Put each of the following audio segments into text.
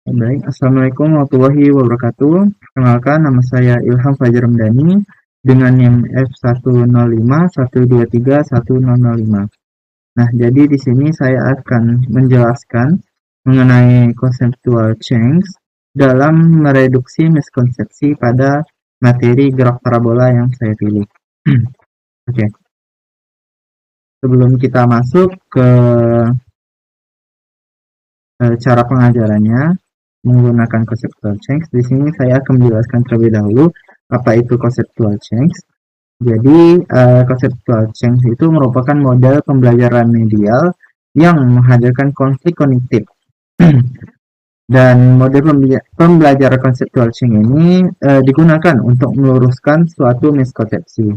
Baik, Assalamualaikum warahmatullahi wabarakatuh. Perkenalkan, nama saya Ilham Fajar Ramdhani dengan NIM F10512310005. Nah, jadi di sini saya akan menjelaskan mengenai conceptual change dalam mereduksi miskonsepsi pada materi gerak parabola yang saya pilih. Oke, sebelum kita masuk ke cara pengajarannya menggunakan conceptual change, di sini saya akan menjelaskan terlebih dahulu apa itu conceptual change. Jadi, conceptual change itu merupakan model pembelajaran medial yang menghadirkan konflik kognitif. Dan model pembelajaran conceptual change ini digunakan untuk meluruskan suatu miskonsepsi.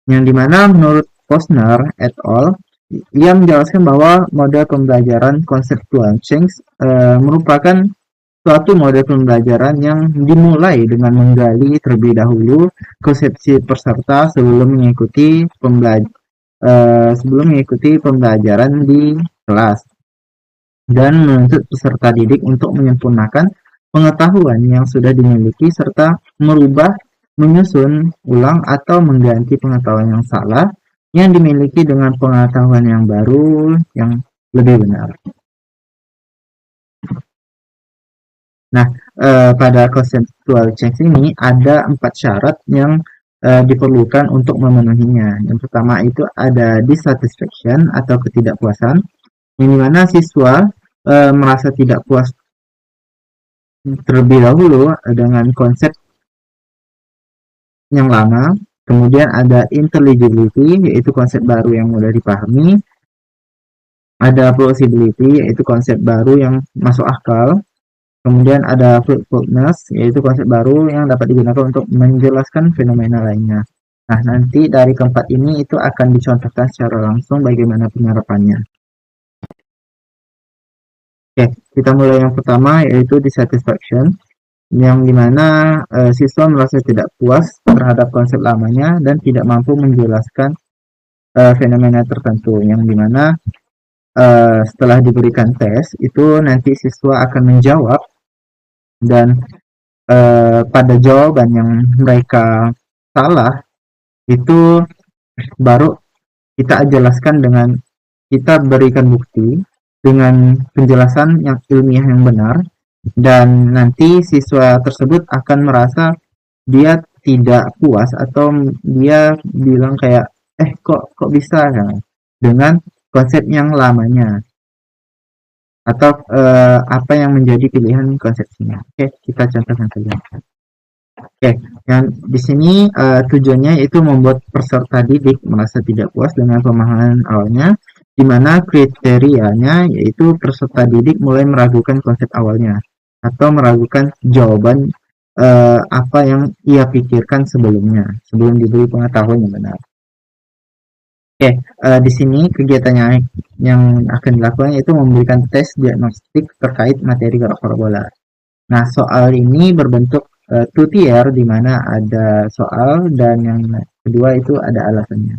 Yang dimana menurut Posner et al. Ia menjelaskan bahwa model pembelajaran conceptual change merupakan suatu model pembelajaran yang dimulai dengan menggali terlebih dahulu konsepsi peserta sebelum mengikuti pembelajaran di kelas dan menuntut peserta didik untuk menyempurnakan pengetahuan yang sudah dimiliki serta merubah, menyusun ulang atau mengganti pengetahuan yang salah yang dimiliki dengan pengetahuan yang baru yang lebih benar. Nah, pada conceptual change ini ada 4 syarat yang diperlukan untuk memenuhinya. Yang pertama itu ada dissatisfaction atau ketidakpuasan, yang dimana siswa merasa tidak puas terlebih dahulu dengan konsep yang lama. Kemudian ada intelligibility, yaitu konsep baru yang mudah dipahami. Ada plausibility, yaitu konsep baru yang masuk akal. Kemudian ada fruitfulness, yaitu konsep baru yang dapat digunakan untuk menjelaskan fenomena lainnya. Nah, nanti dari keempat ini itu akan dicontohkan secara langsung bagaimana penerapannya. Oke, kita mulai yang pertama, yaitu dissatisfaction, yang dimana siswa merasa tidak puas terhadap konsep lamanya dan tidak mampu menjelaskan fenomena tertentu, yang dimana setelah diberikan tes, itu nanti siswa akan menjawab dan pada jawaban yang mereka salah itu baru kita jelaskan dengan kita berikan bukti dengan penjelasan yang ilmiah yang benar, dan nanti siswa tersebut akan merasa dia tidak puas atau dia bilang kayak kok bisa ya dengan konsep yang lamanya atau apa yang menjadi pilihan konsepsinya. Oke, kita contohkan saja. Oke, yang di sini tujuannya yaitu membuat peserta didik merasa tidak puas dengan pemahaman awalnya, di mana kriterianya yaitu peserta didik mulai meragukan konsep awalnya atau meragukan jawaban apa yang ia pikirkan sebelumnya, sebelum diberi pengetahuan yang benar. Oke, di sini kegiatannya yang akan dilakukan yaitu memberikan tes diagnostik terkait materi gerak parabola. Nah, soal ini berbentuk two tier, di mana ada soal dan yang kedua itu ada alasannya.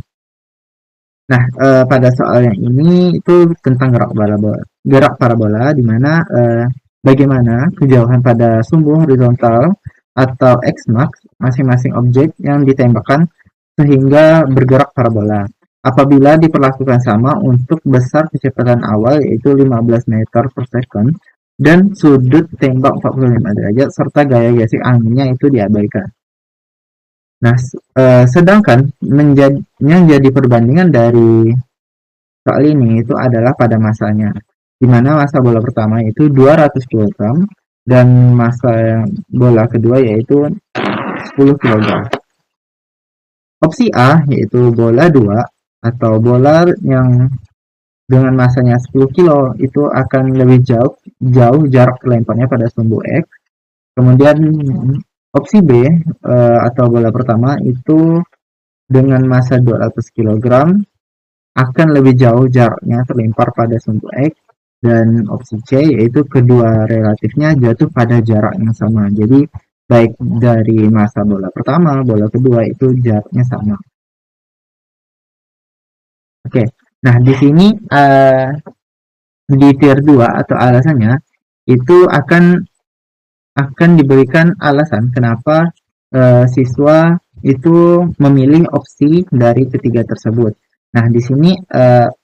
Nah, pada soal yang ini itu tentang gerak parabola, di mana bagaimana kejauhan pada sumbu horizontal atau x-max masing-masing objek yang ditembakkan sehingga bergerak parabola. Apabila diperlakukan sama untuk besar kecepatan awal yaitu 15 meter per second dan sudut tembak 45 derajat serta gaya gesek anginnya itu diabaikan. Nah, sedangkan yang jadi perbandingan dari soal ini itu adalah pada masanya, di mana massa bola pertama itu 200 kg dan massa bola kedua yaitu 10 kg. Opsi A yaitu bola 2 atau bola yang dengan masanya 10 kilo itu akan lebih jauh jarak lemparnya pada sumbu X. Kemudian opsi B atau bola pertama itu dengan massa 200 kg akan lebih jauh jaraknya terlempar pada sumbu X, dan opsi C yaitu kedua relatifnya jatuh pada jarak yang sama. Jadi baik dari massa bola pertama, bola kedua itu jaraknya sama. Oke, nah di sini di tier 2 atau alasannya itu akan diberikan alasan kenapa siswa itu memilih opsi dari ketiga tersebut. Nah, di sini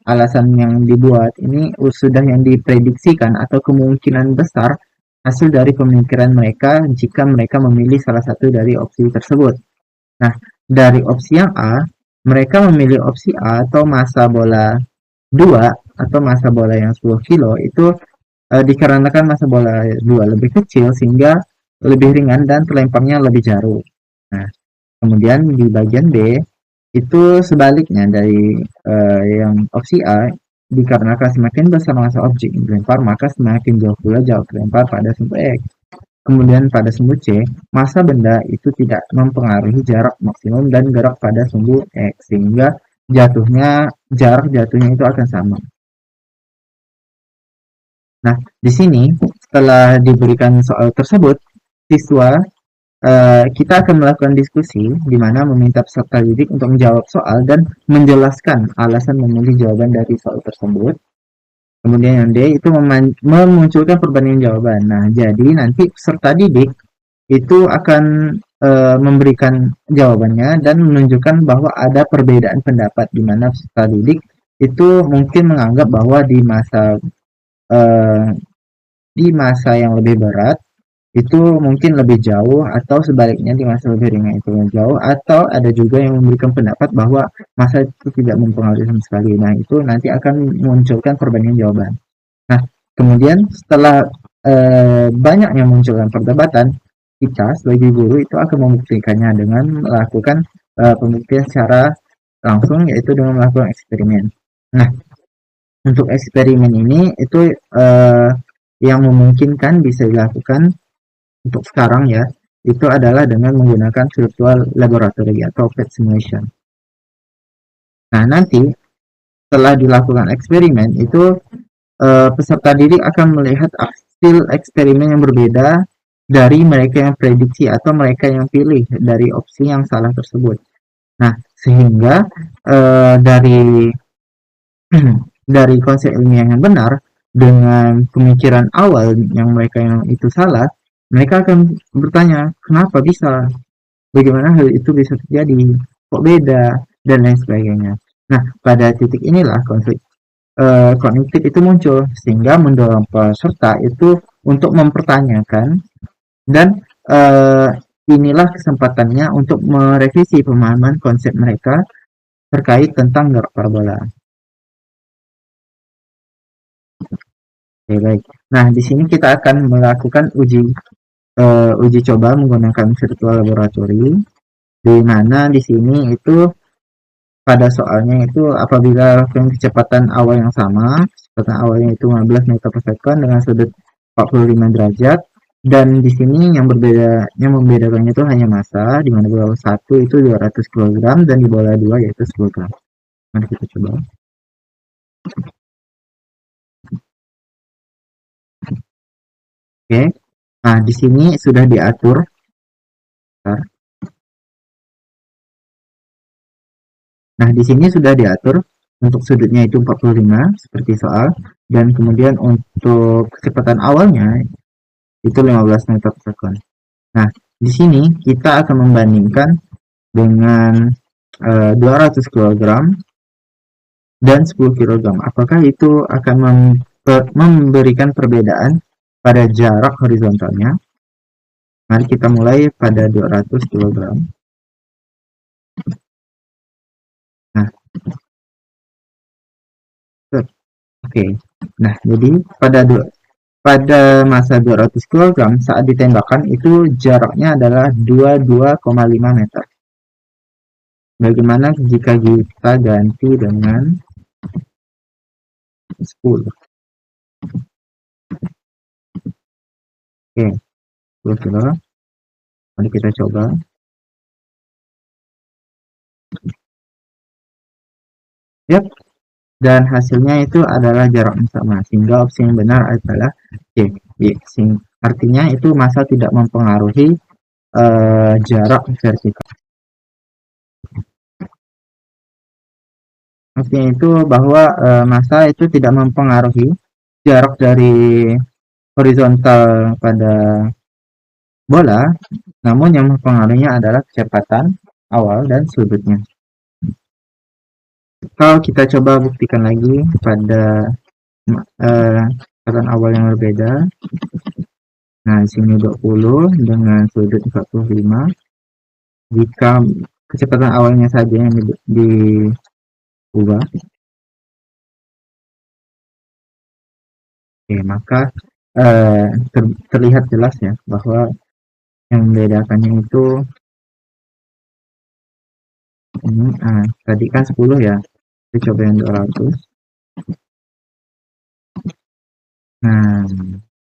alasan yang dibuat ini sudah yang diprediksikan atau kemungkinan besar hasil dari pemikiran mereka jika mereka memilih salah satu dari opsi tersebut. Nah, dari opsi yang A, mereka memilih opsi A atau massa bola 2 atau massa bola yang 10 kilo itu dikarenakan massa bola 2 lebih kecil sehingga lebih ringan dan terlemparnya lebih jauh. Nah, kemudian di bagian B itu sebaliknya dari yang opsi A, dikarenakan semakin besar massa objek yang dilempar maka semakin jauh pula jauh terlempar pada sumbu X. Kemudian pada sumbu C, massa benda itu tidak mempengaruhi jarak maksimum dan gerak pada sumbu X sehingga jarak jatuhnya itu akan sama. Nah, di sini setelah diberikan soal tersebut, siswa kita akan melakukan diskusi di mana meminta peserta didik untuk menjawab soal dan menjelaskan alasan memilih jawaban dari soal tersebut. Kemudian yang D itu memunculkan perbandingan jawaban. Nah, jadi nanti peserta didik itu akan memberikan jawabannya dan menunjukkan bahwa ada perbedaan pendapat di mana peserta didik itu mungkin menganggap bahwa eh, di masa yang lebih berat itu mungkin lebih jauh atau sebaliknya di masa lebih ringan itu lebih jauh atau ada juga yang memberikan pendapat bahwa masa itu tidak mempengaruhi sama sekali. Nah, itu nanti akan munculkan perbandingan jawaban. Nah, kemudian setelah banyak yang munculkan perdebatan, kita sebagai guru itu akan membuktikannya dengan melakukan pembuktian secara langsung yaitu dengan melakukan eksperimen. Nah, untuk eksperimen ini itu yang memungkinkan bisa dilakukan untuk sekarang ya, itu adalah dengan menggunakan virtual laboratory atau PET simulation. Nah, nanti setelah dilakukan eksperimen itu peserta didik akan melihat hasil eksperimen yang berbeda dari mereka yang prediksi atau mereka yang pilih dari opsi yang salah tersebut. Nah, sehingga dari dari konsep ilmiah yang benar dengan pemikiran awal yang mereka yang itu salah, mereka akan bertanya, kenapa bisa? Bagaimana hal itu bisa terjadi? Kok beda? Dan lain sebagainya. Nah, pada titik inilah konflik kognitif itu muncul sehingga mendorong peserta itu untuk mempertanyakan dan inilah kesempatannya untuk merevisi pemahaman konsep mereka terkait tentang gerak parabola. Oke, baik. Nah, di sini kita akan melakukan uji coba menggunakan virtual laboratory, di mana di sini itu pada soalnya itu apabila kecepatan awal yang sama, kecepatan awalnya itu 15 meter per second dengan sudut 45 derajat, dan di sini yang membedakannya itu hanya massa, di mana bola 1 itu 200 kg dan di bola 2 yaitu 10 gram. Mari kita coba. Oke. Nah, di sini sudah diatur. Nah, di sini sudah diatur untuk sudutnya itu 45 seperti soal dan kemudian untuk kecepatan awalnya itu 15 meter per second. Nah, di sini kita akan membandingkan dengan 200 kg dan 10 kg. Apakah itu akan memberikan perbedaan pada jarak horizontalnya? Mari kita mulai pada 200 kg. Nah, oke. Nah, jadi pada masa 200 kg saat ditembakkan itu jaraknya adalah 22,5 meter. Bagaimana jika kita ganti dengan 10? Oke, 10 kilo. Mari kita coba. Yap, dan hasilnya itu adalah jarak yang sama, sehingga opsi yang benar adalah C. Artinya itu massa tidak mempengaruhi jarak vertikal. Artinya itu bahwa massa itu tidak mempengaruhi jarak dari horizontal pada bola, namun yang mempengaruhinya adalah kecepatan awal dan sudutnya. Kalau kita coba buktikan lagi pada kecepatan awal yang berbeda. Nah, di sini 20 dengan sudut 45. Jika kecepatan awalnya saja yang diubah, oke, maka terlihat jelas ya bahwa yang membedakannya itu ini tadi kan 10 ya, kita coba yang 200. Nah,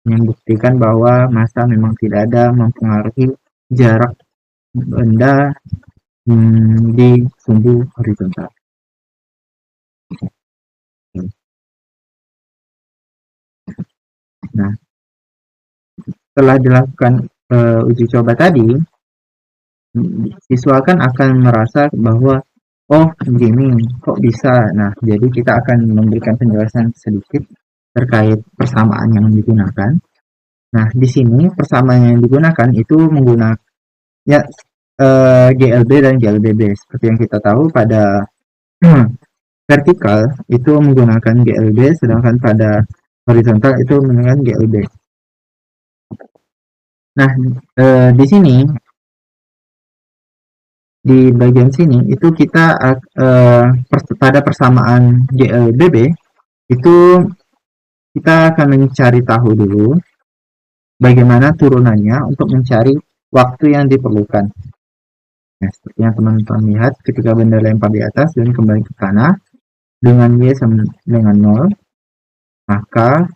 membuktikan bahwa massa memang tidak ada mempengaruhi jarak benda di sumbu horizontal. Nah, setelah dilakukan uji coba tadi, siswa kan akan merasa bahwa oh gini kok bisa. Nah, jadi kita akan memberikan penjelasan sedikit terkait persamaan yang digunakan. Nah, di sini persamaan yang digunakan itu menggunakan ya GLB dan GLBB. Seperti yang kita tahu pada vertikal itu menggunakan GLB, sedangkan pada horizontal itu menggunakan GLB. Nah, di sini di bagian sini itu kita pada persamaan GLBB itu kita akan mencari tahu dulu bagaimana turunannya untuk mencari waktu yang diperlukan. Nah, seperti yang teman-teman lihat ketika benda lempar di atas dan kembali ke tanah dengan Y sama dengan 0, maka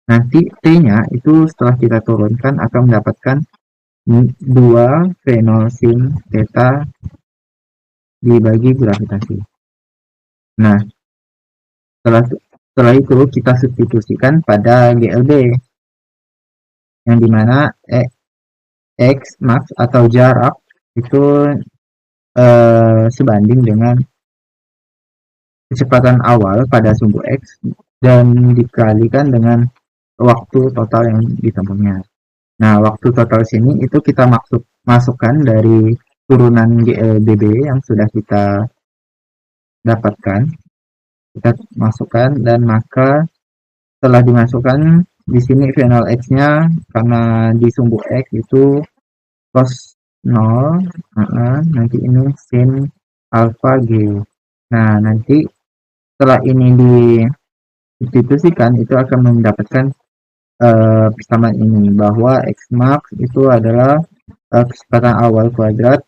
nanti T-nya itu setelah kita turunkan akan mendapatkan 2 V0 sin theta dibagi gravitasi. Nah, setelah itu kita substitusikan pada GLB yang dimana X max atau jarak itu sebanding dengan kecepatan awal pada sumbu X dan dikalikan dengan waktu total yang ditempuhnya. Nah, waktu total sini itu kita masukkan dari turunan GLBB yang sudah kita dapatkan. Kita masukkan dan maka setelah dimasukkan di sini V0 X-nya karena di sumbu X itu cos 0, nanti ini sin alpha G. Nah, nanti setelah ini disubstitusikan itu akan mendapatkan persamaan ini bahwa X max itu adalah kecepatan awal kuadrat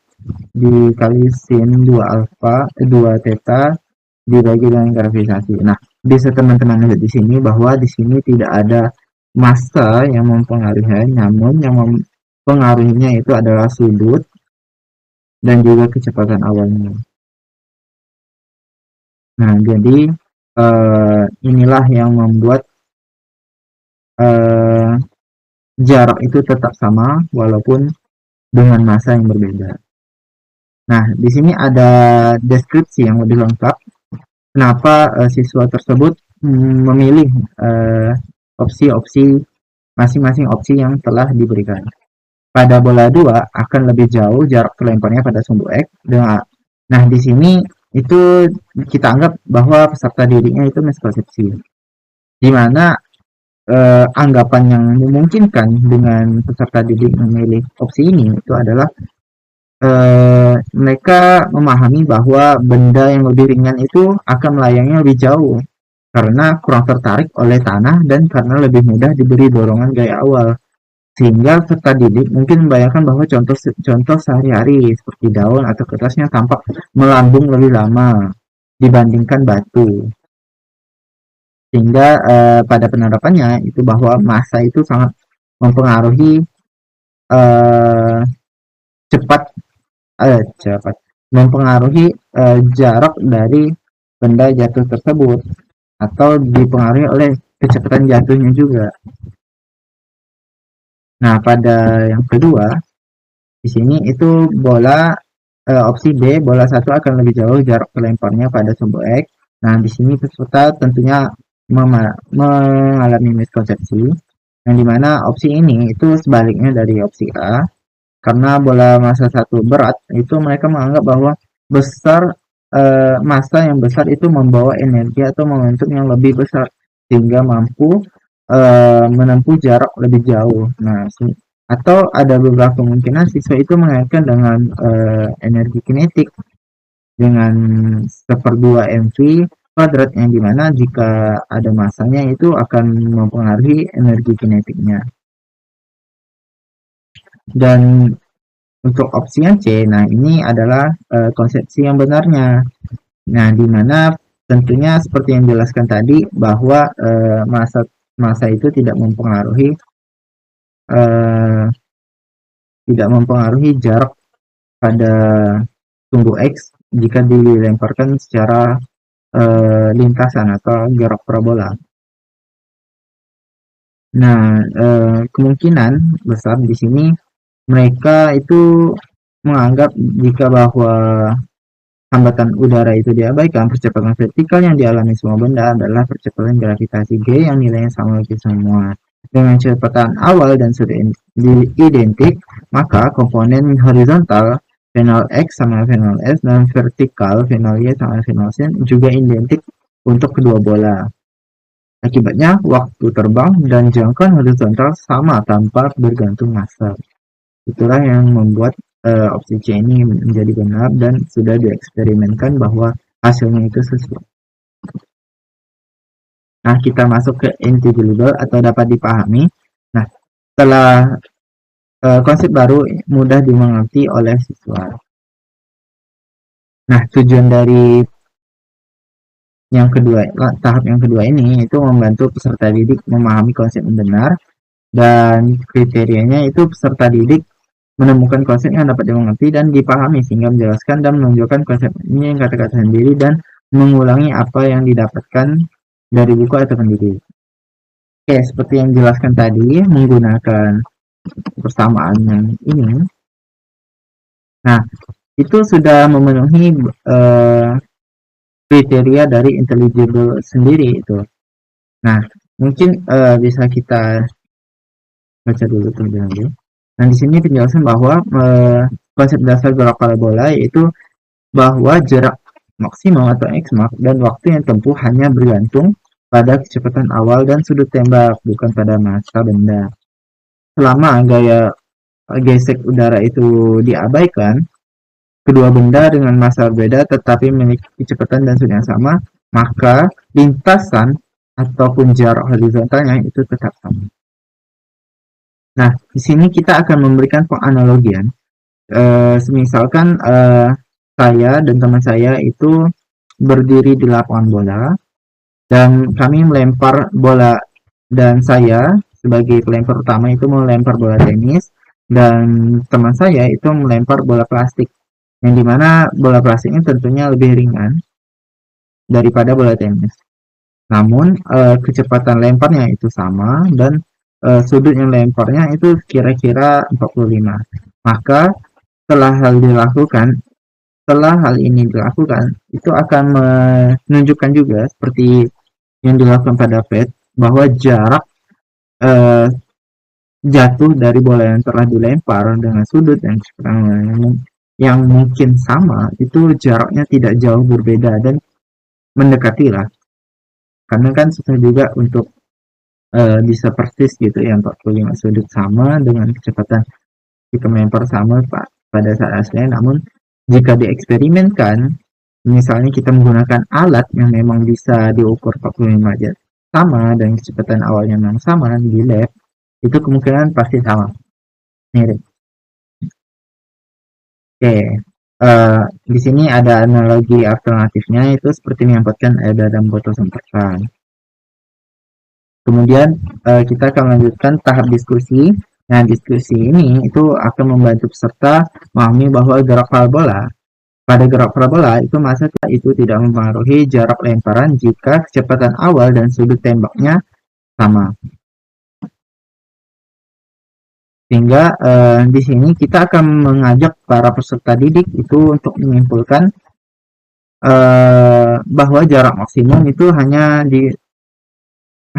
dikali sin 2 alpha 2 theta dibagi dengan gravitasi. Nah, bisa teman-teman lihat di sini bahwa di sini tidak ada massa yang mempengaruhi, namun yang mempengaruhinya itu adalah sudut dan juga kecepatan awalnya. Nah, jadi inilah yang membuat jarak itu tetap sama walaupun dengan massa yang berbeda. Nah, di sini ada deskripsi yang lebih lengkap kenapa siswa tersebut memilih opsi-opsi masing-masing opsi yang telah diberikan. Pada bola 2 akan lebih jauh jarak terlemparnya pada sumbu X. Nah, di sini itu kita anggap bahwa peserta didiknya itu miskonsepsi. Di mana anggapan yang memungkinkan dengan peserta didik memilih opsi ini itu adalah mereka memahami bahwa benda yang lebih ringan itu akan melayangnya lebih jauh karena kurang tertarik oleh tanah dan karena lebih mudah diberi dorongan gaya awal. Sehingga peserta didik mungkin membayangkan bahwa contoh sehari-hari seperti daun atau kertasnya tampak melambung lebih lama dibandingkan batu. Sehingga pada penerapannya itu bahwa massa itu sangat mempengaruhi cepat mempengaruhi jarak dari benda jatuh tersebut atau dipengaruhi oleh kecepatan jatuhnya juga. Nah, pada yang kedua di sini itu bola opsi B, bola 1 akan lebih jauh jarak terlemparnya pada sumbu X. Nah, di sini peserta tentunya mengalami miskonsepsi, yang dimana opsi ini itu sebaliknya dari opsi A. Karena bola massa satu berat, itu mereka menganggap bahwa besar massa yang besar itu membawa energi atau momentum yang lebih besar sehingga mampu menempuh jarak lebih jauh. Nah, atau ada beberapa kemungkinan siswa itu mengaitkan dengan energi kinetik dengan seperdua mv kuadrat, yang dimana jika ada massanya itu akan mempengaruhi energi kinetiknya. Dan untuk opsi yang C, nah ini adalah konsepsi yang benarnya. Nah, di mana tentunya seperti yang dijelaskan tadi bahwa massa itu eh, tidak mempengaruhi jarak pada sumbu X jika dilemparkan secara lintasan atau jarak parabola. Nah, kemungkinan besar di sini mereka itu menganggap jika bahwa hambatan udara itu diabaikan, percepatan vertikal yang dialami semua benda adalah percepatan gravitasi G yang nilainya sama bagi semua. Dengan kecepatan awal dan sudut identik, maka komponen horizontal final X sama final S dan vertikal final Y sama final Z juga identik untuk kedua bola. Akibatnya, waktu terbang dan jangkauan horizontal sama tanpa bergantung massa. Itulah yang membuat opsi C ini menjadi benar dan sudah dieksperimenkan bahwa hasilnya itu sesuai. Nah, kita masuk ke intelligible atau dapat dipahami. Nah, setelah konsep baru mudah dimengerti oleh siswa. Nah, tujuan dari yang kedua, tahap yang kedua ini itu membantu peserta didik memahami konsep yang benar, dan kriterianya itu peserta didik menemukan konsep yang dapat dimengerti dan dipahami sehingga menjelaskan dan menunjukkan konsepnya yang kata-kata sendiri dan mengulangi apa yang didapatkan dari buku atau pendidik. Oke, seperti yang dijelaskan tadi menggunakan persamaan yang ini. Nah, itu sudah memenuhi kriteria dari intelligible sendiri itu. Nah, mungkin bisa kita baca dulu terlebih dahulu. Nah, di sini penjelasan bahwa konsep dasar gerak parabola yaitu bahwa jarak maksimum atau X-max dan waktu yang tempuh hanya bergantung pada kecepatan awal dan sudut tembak, bukan pada massa benda. Selama gaya gesek udara itu diabaikan, kedua benda dengan massa berbeda tetapi memiliki kecepatan dan sudut yang sama, maka lintasan ataupun jarak horizontalnya itu tetap sama. Nah, di sini kita akan memberikan penganalogian. Misalkan saya dan teman saya itu berdiri di lapangan bola dan kami melempar bola, dan saya sebagai pelempar utama itu melempar bola tenis dan teman saya itu melempar bola plastik, yang dimana bola plastiknya tentunya lebih ringan daripada bola tenis. Namun kecepatan lemparnya itu sama dan sudut yang lemparnya itu kira-kira 45. Maka setelah hal ini dilakukan, itu akan menunjukkan juga seperti yang dilakukan pada PET bahwa jarak jatuh dari bola yang telah dilempar dengan sudut yang mungkin sama, itu jaraknya tidak jauh berbeda dan mendekati lah. Karena kan susah juga untuk bisa persis gitu ya, 45 sudut sama dengan kecepatan jika melempar sama pada saat aslinya. Namun jika dieksperimenkan, misalnya kita menggunakan alat yang memang bisa diukur 45 aja sama dan kecepatan awalnya memang sama di lab, itu kemungkinan pasti sama, mirip. Oke, di sini ada analogi alternatifnya, itu seperti menyampaikan ada dalam botol semprotan. Kemudian kita akan melanjutkan tahap diskusi. Nah, diskusi ini itu akan membantu peserta memahami bahwa pada gerak parabola itu massa itu tidak mempengaruhi jarak lemparan jika kecepatan awal dan sudut tembaknya sama. Sehingga di sini kita akan mengajak para peserta didik itu untuk menyimpulkan bahwa jarak maksimum itu hanya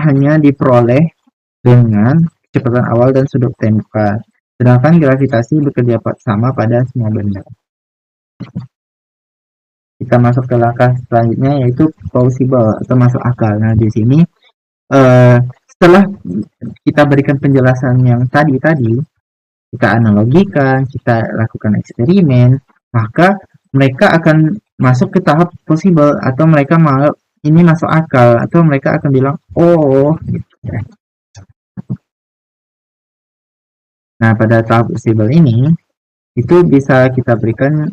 hanya diperoleh dengan kecepatan awal dan sudut tempat. Sedangkan gravitasi bekerja sama pada semua benda. Kita masuk ke langkah selanjutnya yaitu plausible atau masuk akal. Nah, di sini setelah kita berikan penjelasan yang tadi, kita analogikan, kita lakukan eksperimen, maka mereka akan masuk ke tahap possible atau mereka mau ini masuk akal atau mereka akan bilang oh gitu ya. Nah, pada tahap possible ini itu bisa kita berikan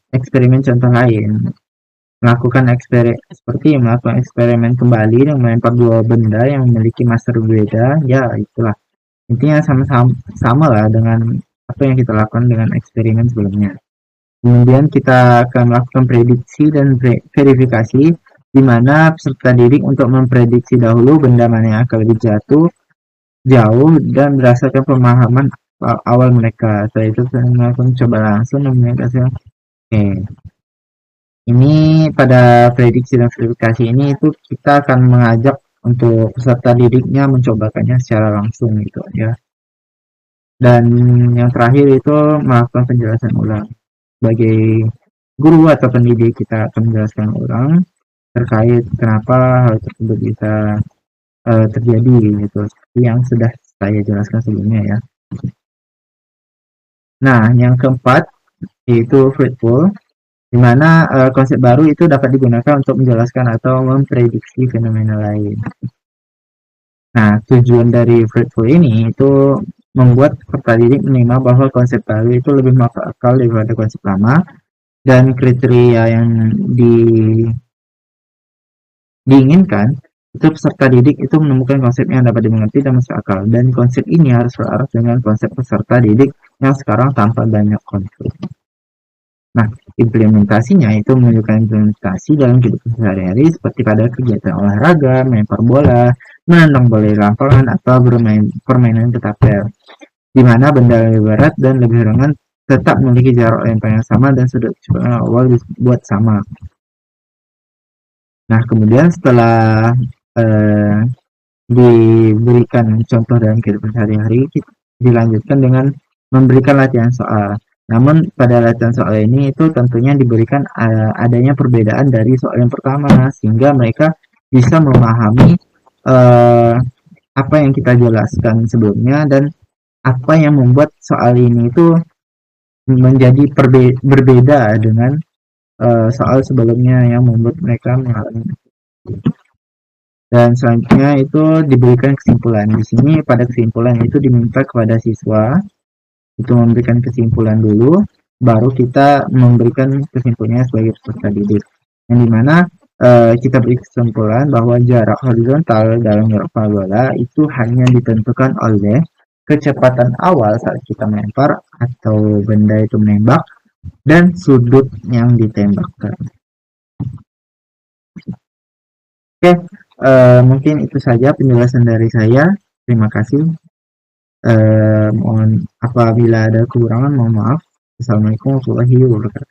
eksperimen contoh lain, melakukan melakukan eksperimen kembali dengan melempar dua benda yang memiliki massa berbeda, ya itulah intinya sama lah dengan apa yang kita lakukan dengan eksperimen sebelumnya. Kemudian kita akan melakukan prediksi dan verifikasi, di mana peserta didik untuk memprediksi dahulu benda mana yang akan lebih jauh dan berdasarkan pemahaman awal mereka. Setelah itu saya melakukan coba langsung dan hasil. Oke. Ini pada prediksi dan verifikasi ini itu kita akan mengajak untuk peserta didiknya mencobakannya secara langsung gitu ya. Dan yang terakhir itu melakukan penjelasan ulang. Sebagai guru atau pendidik kita akan menjelaskan ulang terkait kenapa hal tersebut bisa terjadi gitu, seperti yang sudah saya jelaskan sebelumnya ya. Nah, yang keempat yaitu fruitful, di mana konsep baru itu dapat digunakan untuk menjelaskan atau memprediksi fenomena lain. Nah, tujuan dari fruitful ini itu membuat peserta didik menerima bahwa konsep baru itu lebih masuk akal daripada konsep lama, dan kriteria yang diinginkan itu peserta didik itu menemukan konsep yang dapat dimengerti dan masuk akal, dan konsep ini harus selaras dengan konsep peserta didik yang sekarang tanpa banyak konflik. Nah, implementasinya itu menunjukkan implementasi dalam kehidupan sehari-hari seperti pada kegiatan olahraga, melempar bola, menendang bola di lapangan, atau bermain permainan ketapel, di mana benda lebih berat dan lebih ringan tetap memiliki jarak lempar yang sama dan sudut awal dibuat sama. Nah, kemudian setelah diberikan contoh dalam kehidupan sehari-hari, dilanjutkan dengan memberikan latihan soal. Namun pada latihan soal ini itu tentunya diberikan adanya perbedaan dari soal yang pertama, sehingga mereka bisa memahami apa yang kita jelaskan sebelumnya dan apa yang membuat soal ini itu menjadi berbeda dengan soal sebelumnya yang membuat mereka mengalami. Dan selanjutnya itu diberikan kesimpulan. Di sini pada kesimpulan itu diminta kepada siswa itu memberikan kesimpulan dulu, baru kita memberikan kesimpulannya sebagai peserta didik. Yang dimana kita beri kesimpulan bahwa jarak horizontal dalam jarak parabola itu hanya ditentukan oleh kecepatan awal saat kita melempar atau benda itu menembak dan sudut yang ditembakkan. Oke, mungkin itu saja penjelasan dari saya. Terima kasih. Mohon apabila ada kekurangan, mohon maaf. Assalamualaikum warahmatullahi wabarakatuh.